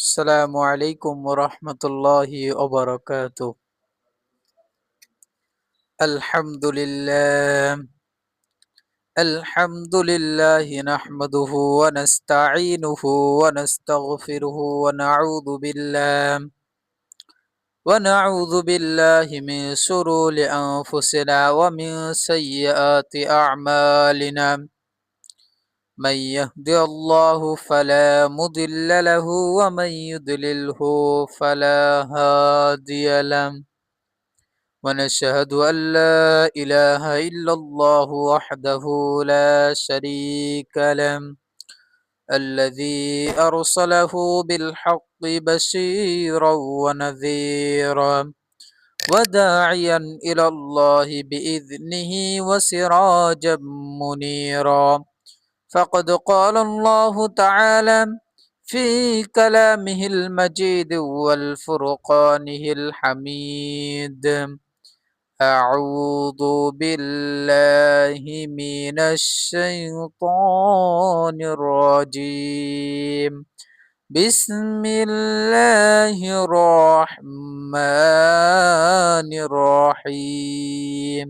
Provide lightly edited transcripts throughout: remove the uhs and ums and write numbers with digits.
السلام عليكم ورحمة الله وبركاته. الحمد لله نحمده ونستعينه ونستغفره ونعوذ بالله من شرور أنفسنا ومن سيئات أعمالنا. من يهدي الله فلا مضل له ومن يضلله فلا هادي له. ونشهد أن لا إله إلا الله وحده لا شريك له، الذي أرسله بالحق بشيرا ونذيرا وداعيا إلى الله بإذنه وسراجا منيرا. فقد قال الله تعالى في كلامه المجيد والفرقانه الحميد: أعوذ بالله من الشيطان الرجيم. بسم الله الرحمن الرحيم.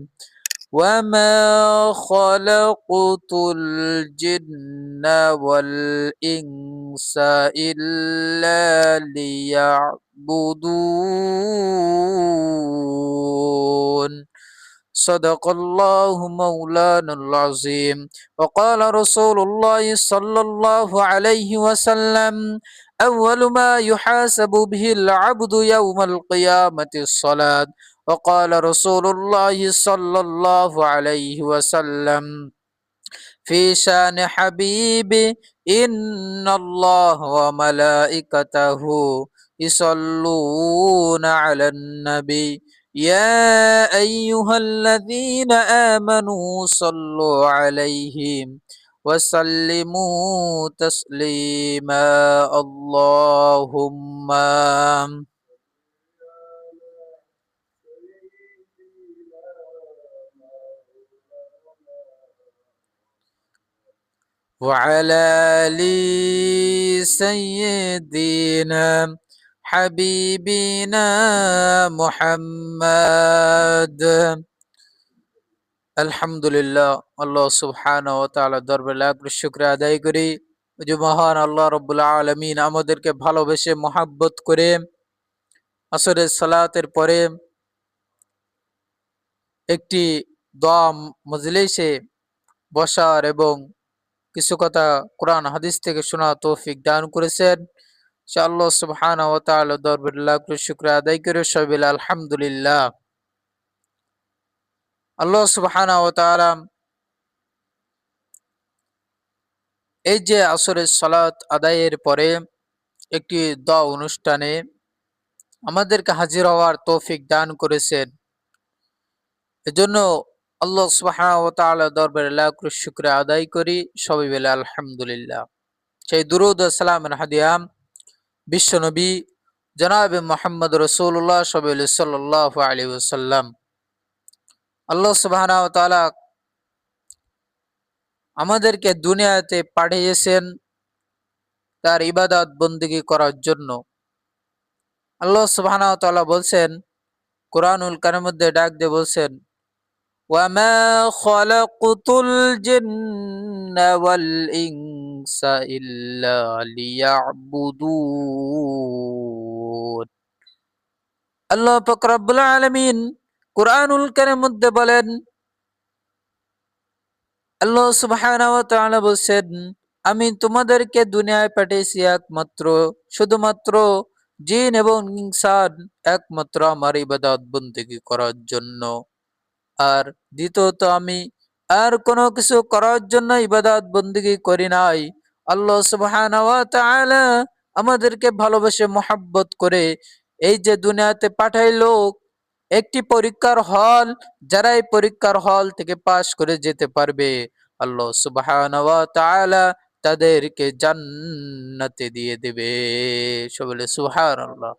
وما خلقت الجن والإنس إلا ليعبدون. صدق الله مولانا العظيم. وقال رسول الله صلى الله عليه وسلم: أول ما يحاسب به العبد يوم القيامة الصلاة. وقال رسول الله صلى الله عليه وسلم في شان حبيبي: إن الله وملائكته يصلون على النبي يا أيها الذين آمنوا صلوا عليه وسلموا تسليما. اللهم وعلى آل سيدنا حبيبنا محمد। আলহামদুলিল্লাহ, আল্লাহ সুবহানাহু ওয়া তাআলা দরবারে লাখ শুকরিয়া আদায় করি যে মহান আল্লাহ রাব্বুল আলামিন আমাদেরকে ভালোবেসে মহব্বত করে আসরের সালাতের পরে একটি দোয়া মজলিসে বসার এবং কিছু কথা কোরআন হাদিস থেকে শোনা তৌফিক দান করেছেন। আল্লাহ সুবহানাহু ওয়া তাআলা দরবারে লাখ শুকরিয়া আদায় করে সবাই আলহামদুলিল্লাহ। আল্লাহ সুবহানাহু ওয়া তাআলা এই যে আসরের সালাত আদায়ের পরে একটি দোয়া অনুষ্ঠানে আমাদেরকে হাজির হওয়ার তৌফিক দান করেছেন, এজন্য আল্লাহ সুবহানাহু ওয়া তাআলা দরবারে লাখ শুকরিয়া আদায় করি সবাই বলে আলহামদুলিল্লাহ। সেই দুরূদ ও সালামের হাদিয়া বিশ্বনবী জনাবে মুহাম্মদ রাসূলুল্লাহ সাল্লাল্লাহু আলাইহি ওয়াসাল্লাম। আল্লাহ সুবহানাহু ওয়া তাআলা আমাদেরকে দুনিয়াতে পাঠিয়েছেন তার ইবাদত বন্দেগী করার জন্য। আল্লাহ সুবহানাহু ওয়া তাআলা বলছেন, কুরআনুল কারীমের মধ্যে ডাক দিয়ে বলছেন, ওয়ামা খালাকতুল জিন্না ওয়াল ইনসা ইল্লা লিয়াবুদুন। আল্লাহ পাক রব্বুল আলামিন কুরআনুল কারীমের মধ্যে বলেন, আল্লাহ সুবহানাহু ওয়া তাআলা বলেন, আমি তোমাদেরকে দুনিয়ায় পাঠিয়েছি শুধুমাত্র জিন এবং ইনসান একমাত্র আমার ইবাদত বন্দেগী করার জন্য। আর দ্বিতীয়ত, আমি আর কোনো কিছু করার জন্য ইবাদত বন্দেগী করি নাই। আল্লাহ সুবহানাহু ওয়া তাআলা আমাদেরকে ভালোবেসে মহব্বত করে এই যে দুনিয়াতে পাঠাইলো একটি পরীক্ষার হল, যারা এই পরীক্ষার হল থেকে পাশ করে যেতে পারবে আল্লাহ সুবহানাহু ওয়া তাআলা তাদেরকে জান্নাতে দিয়ে দেবে। সবাই সুবহানাল্লাহ।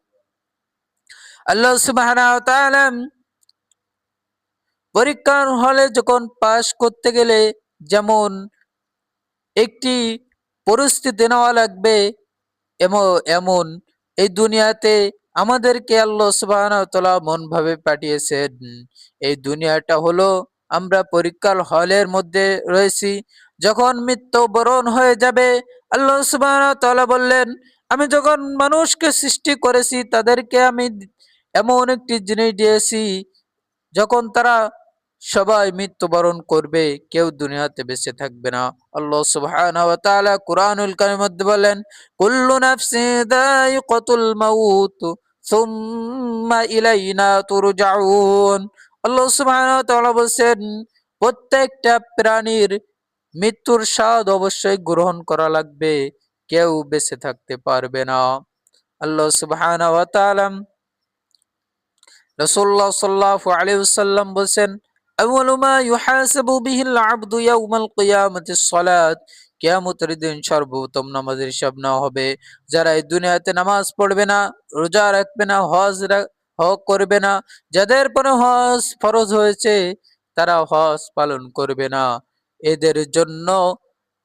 আল্লাহ সুবহানাহু ওয়া তাআলা পরীক্ষার হলে যখন পাশ করতে গেলে যেমন একটি পরিস্থিতি নেওয়া লাগবে, এমন এমন এই দুনিয়াতে আমাদেরকে আল্লাহ সুবহানাহু ওয়া তাআলা মন ভাবে পাঠিয়েছেন। এই দুনিয়াটা হলো আমরা পরীক্ষার হলের মধ্যে রয়েছি। যখন মৃত্যুবরণ হয়ে যাবে, আল্লাহ সুবহানাহু ওয়া তাআলা বললেন, আমি যখন মানুষকে সৃষ্টি করেছি তাদেরকে আমি এমন একটি জিনিস দিয়েছি, যখন তারা সবাই মৃত্যুবরণ করবে, কেউ দুনিয়াতে বেঁচে থাকবে না। আল্লাহ সুবহানাহু ওয়া তাআলা কুরআনুল কারীমের মধ্যে বলেন, কুল্লু নাফসিন যায়িকাতুল মাউত সুম্মা ইলাইনা তুরজাউন। আল্লাহ সুবহানাহু ওয়া তাআলা বলেন, প্রত্যেকটা প্রাণীর মৃত্যুর স্বাদ অবশ্যই গ্রহণ করা লাগবে, কেউ বেঁচে থাকতে পারবে না। আল্লাহ সুবহানাহু ওয়া তাআলা রাসূলুল্লাহ সাল্লাল্লাহু আলাইহি ওয়াসাল্লাম বলেন, আউয়ালু মা ইউহাসাবু বিহিল আবদু ইয়াউমাল কিয়ামাতিস সালাত। কিয়ামতের দিন সর্বপ্রথম নামাজের হিসাব নেওয়া হবে। যারা এই দুনিয়াতে নামাজ পড়বে না, রোজা রাখবে না, হজ করবে না, যাদের পরে হজ ফরজ হয়েছে তারা হজ পালন করবে না, এদের জন্য,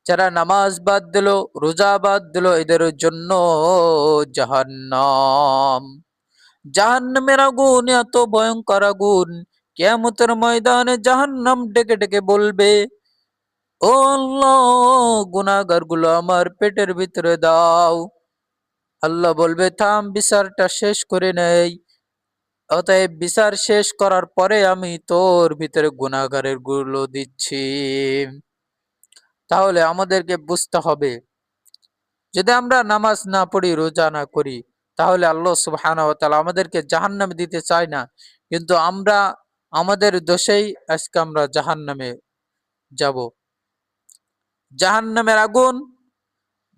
যারা নামাজ বাদ দিল, রোজা বাদ দিল, এদের জন্য জাহান্নাম। জাহান্নামের আগুন এত ভয়ঙ্কর আগুন, কিয়ামতের ময়দানে জাহান্নাম ডেকে ডেকে বলবে, ও আল্লাহ, গুনাহগার গুলো আমার পেটের ভিতরে দাও। আল্লাহ বলবে, থাম, বিচারটা শেষ করে নেই। অতএব বিচার শেষ করার পরে আমি তোর ভিতরে গুনাহগারের গুলো দিচ্ছি। তাহলে আমাদেরকে বুঝতে হবে, যদি আমরা নামাজ না পড়ি, রোজা না করি, তাহলে আল্লাহ সুবহানাহু ওয়া তাআলা আমাদেরকে জাহান্নামে দিতে চায় না, কিন্তু আমরা আমাদের দোষেই আজকে আমরা জাহান্নামে যাব। জাহান্নামের আগুন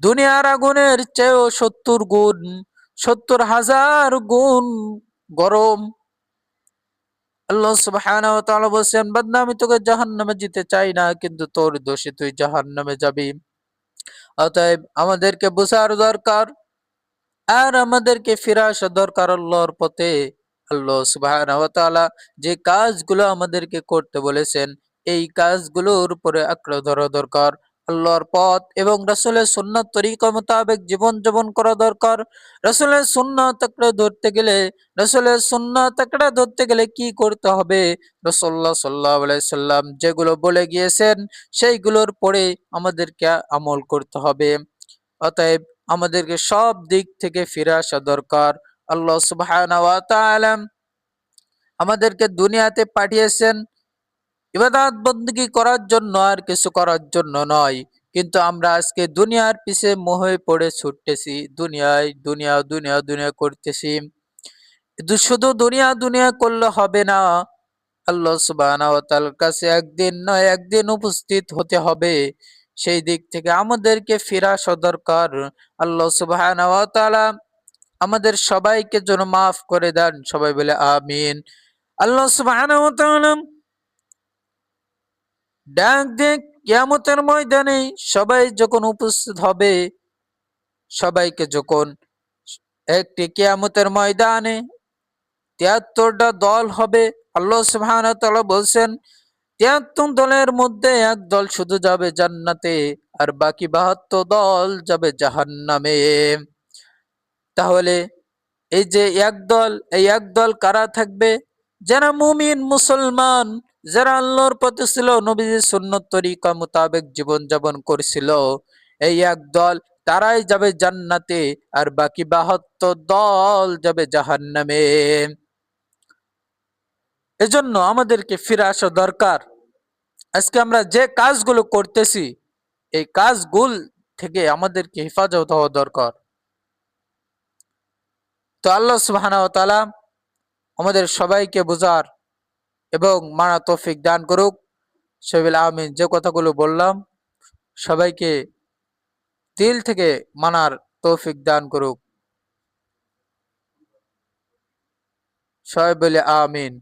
দুনিয়ার আগুনের চেয়েও 70 গুণ, 70,000 গুণ গরম। আল্লাহ সুবহানাহু ওয়া তাআলা বলছেন, বান্দা, আমি তোকে জাহান্নামে যেতে চাই না, কিন্তু তোর দোষে তুই জাহান্নামে যাবি। অতএব আমাদেরকে বোঝার দরকার, আর আমাদেরকে ফিরে আসা দরকার আল্লাহর পথে। আল্লাহ সুবহানাহু ওয়া তাআলা যে কাজগুলো আমাদেরকে করতে বলেছেন, এই কাজগুলোর উপরে আঁকড়ে ধরা দরকার। আল্লাহর পথ এবং রাসূলের সুন্নাত তরিকা মোতাবেক জীবন যাপন করা দরকার। রাসূলের সুন্নাত আঁকড়ে ধরতে গেলে কি করতে হবে? রাসূলুল্লাহ সাল্লাল্লাহু আলাইহি সাল্লাম যেগুলো বলে গিয়েছেন সেইগুলোর পরে আমাদেরকে আমল করতে হবে। অতএব আমাদেরকে সব দিক থেকে ফিরে আসা দরকার। আল্লাহ সুবহানাহু ওয়া তাআলা আমাদেরকে দুনিয়াতে পাঠিয়েছেন ইবাদত বندگی করার জন্য, আর কিছু করার জন্য নয়। কিন্তু আমরা আজকে দুনিয়ার পিছে মোহে পড়ে ছুটতেছি, দুনিয়ায় দুনিয়া দুনিয়া দুনিয়া করতেছি। কিন্তু শুধু দুনিয়া দুনিয়া করলে হবে না, আল্লাহ সুবহানাহু ওয়া তাআলার কাছে একদিন নয় একদিন উপস্থিত হতে হবে। সেই দিক থেকে আমাদেরকে ফিরে আসা দরকার। আল্লাহ সুবহানাহু ওয়া তাআলা আমাদের সবাইকে যেন মাফ করে দেন। সবাই বলে আমিন। আল্লাহ সুবহানাহু ওয়া তাআলা ডাক দিয়ে কিয়ামতের ময়দানে সবাই যখন উপস্থিত হবে, সবাইকে যখন একটি কিয়ামতের ময়দানে ৭৩টা দল হবে, আল্লাহ সুবহানাহু ওয়া তাআলা বলছেন, ৭৩ দলের মধ্যে এক দল শুধু যাবে জান্নাতে, আর বাকি ৭২ দল যাবে জাহান্নামে। তাহলে এই যে একদল, এই একদল কারা থাকবে? যারা মুমিন মুসলমান, যারা আল্লাহর পথে ছিল, নবীজির সুন্নত তরিকা মোতাবেক জীবন যাপন করছিল, এই একদল, তারাই যাবে জান্নাতে, আর বাকি ৭২ দল যাবে জাহান্নামে। এজন্য আমাদেরকে ফিরে আসা দরকার। আজকে আমরা যে কাজগুলো করতেছি, এই কাজগুলো থেকে আমাদেরকে হেফাজত হওয়া দরকার। তো আল্লাহ সুবহানাহু ওয়া তাআলা আমাদের সবাইকে বোঝার এবং মানা তৌফিক দান করুক। সবাই আমিন। যে কথাগুলো বললাম, সবাইকে দিল থেকে মানার তৌফিক দান করুক। সবাই বলে আমিন।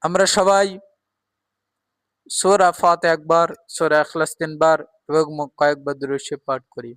আমরা সবাই সূরা ফাতিহা একবার, সূরা ইখলাস ৩ বার এবং কয়েকবার দুরূদ শরীফ পাঠ করি।